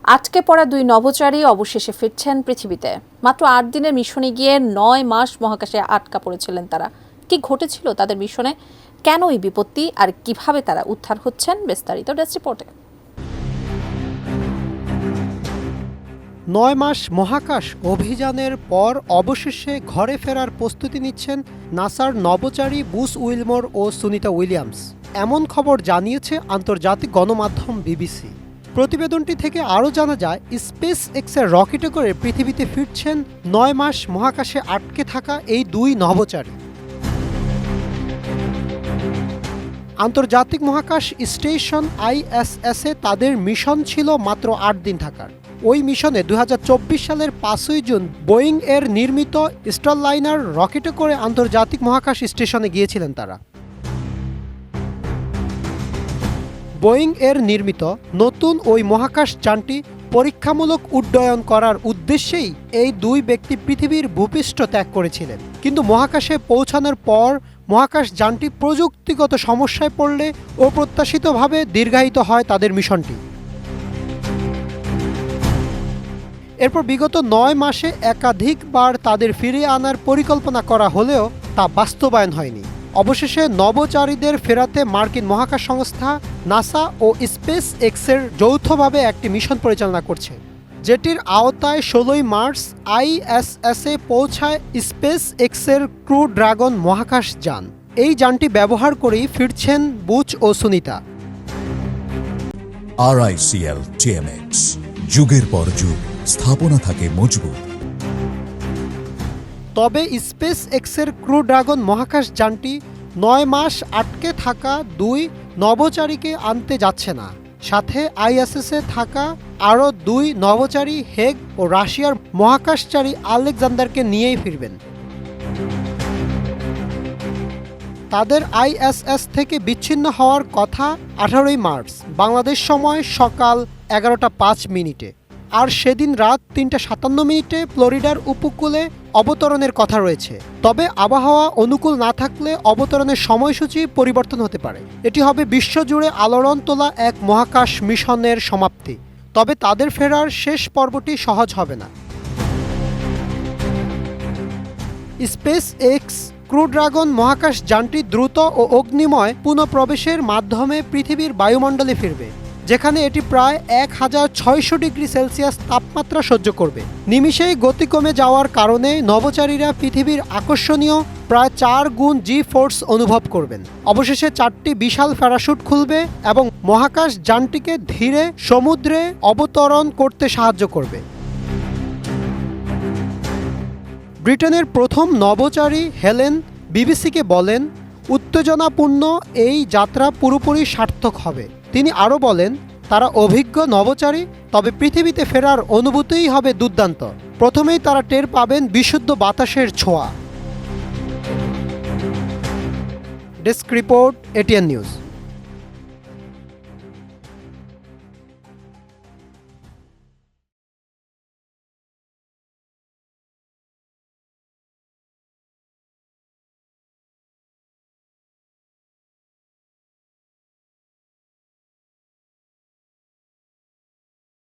আটকে পড়া দুই নভোচারী অবশেষে ফিরছেন পৃথিবীতে। মাত্র ৮ দিনের মিশনে গিয়ে ৯ মাস মহাকাশে আটকা পড়েছিলেন তারা। কি ঘটেছিল তাদের মিশনে, কেন এই বিপত্তি, আর কিভাবে তারা উদ্ধার হচ্ছেন, বিস্তারিত ডেস্ক রিপোর্টে। ৯ মাস মহাকাশ অভিযানের পর অবশেষে ঘরে ফেরার প্রস্তুতি নিচ্ছেন নাসার নভোচারী বুস উইলমোর ও সুনিতা উইলিয়ামস। এমন খবর জানিয়েছে আন্তর্জাতিক গণমাধ্যম বিবিসি। প্রতিবেদনটি থেকে আরও জানা যায়, স্পেস এক্সের রকেটে করে পৃথিবীতে ফিরছেন ৯ মাস মহাকাশে আটকে থাকা এই দুই নভোচারী। আন্তর্জাতিক মহাকাশ স্টেশন ISS-এ তাদের মিশন ছিল মাত্র ৮ দিন থাকার। ওই মিশনে ২০২৪ সালের ৫ই জুন বোয়িং এর নির্মিত স্টারলাইনার রকেটে করে আন্তর্জাতিক মহাকাশ স্টেশনে গিয়েছিলেন তারা। বোয়িং এর নির্মিত নতুন ওই মহাকাশ যানটি পরীক্ষামূলক উড্ডয়ন করার উদ্দেশ্যেই এই দুই ব্যক্তি পৃথিবীর ভূপৃষ্ঠ ত্যাগ করেছিলেন। কিন্তু মহাকাশে পৌঁছানোর পর মহাকাশ যানটি প্রযুক্তিগত সমস্যায় পড়লে অপ্রত্যাশিতভাবে দীর্ঘায়িত হয় তাদের মিশনটি। এরপর বিগত ৯ মাসে একাধিকবার তাদের ফিরিয়ে আনার পরিকল্পনা করা হলেও তা বাস্তবায়ন হয়নি। অবশেষে নভোচারীদের ফেরাতে মার্কিন মহাকাশ সংস্থা নাসা ও স্পেস এক্সের যৌথভাবে একটি মিশন পরিচালনা করছে, যেটির আওতায় ১৬ই মার্চ ISS-এ পৌঁছায় স্পেস এক্সের ক্রু ড্রাগন মহাকাশ যান। এই যানটি ব্যবহার করেই ফিরছেন বুচ ও সুনিতা। RICL TMX, যুগের পর যুগ স্থাপনা থাকে মজবুত। তবে স্পেস এক্সের ক্রু ড্রাগন মহাকাশ যানটি ৯ মাস আটকে থাকা দুই নভোচারীকে আনতে যাচ্ছে না। সাথে ISS-এ থাকা আরও দুই নভোচারী হেগ ও রাশিয়ার মহাকাশচারী আলেকজান্ডারকে নিয়েই ফিরবেন। তাদের ISS থেকে বিচ্ছিন্ন হওয়ার কথা ১৮ই মার্চ বাংলাদেশ সময় সকাল ১১টা ৫ মিনিটে, আর সেদিন রাত ৩টা ৫৭ মিনিটে ফ্লোরিডার উপকূলে অবতরণের কথা রয়েছে। তবে আবহাওয়া অনুকূল না থাকলে অবতরণের সময়সূচি পরিবর্তন হতে পারে। এটি হবে বিশ্বজুড়ে আলোড়ন তোলা এক মহাকাশ মিশনের সমাপ্তি। তবে তাদের ফেরার শেষ পর্বটি সহজ হবে না। স্পেস এক্স ক্রু ড্রাগন মহাকাশ যানটি দ্রুত ও অগ্নিময় পুনঃপ্রবেশের মাধ্যমে পৃথিবীর বায়ুমণ্ডলে ফিরবে, যেখানে এটি প্রায় ১৬০০ ডিগ্রি সেলসিয়াস তাপমাত্রা সহ্য করবে। নিমিষেই গতি কমে যাওয়ার কারণে নভোচারীরা পৃথিবীর আকর্ষণীয় প্রায় ৪ গুণ জি ফোর্স অনুভব করবেন। অবশেষে ৪টি বিশাল প্যারাশুট খুলবে এবং মহাকাশ যানটিকে ধীরে সমুদ্রে অবতরণ করতে সাহায্য করবে। ব্রিটেনের প্রথম নভোচারী হেলেন বিবিসিকে বলেন, উত্তেজনাপূর্ণ এই যাত্রা পুরোপুরি সার্থক হবে। তিনি আরও বলেন, তারা অভিজ্ঞ নভোচারী, তবে পৃথিবীতে ফেরার অনুভূতিই হবে দুর্দান্ত। প্রথমেই তারা টের পাবেন বিশুদ্ধ বাতাসের ছোঁয়া। Desk report, ATN news.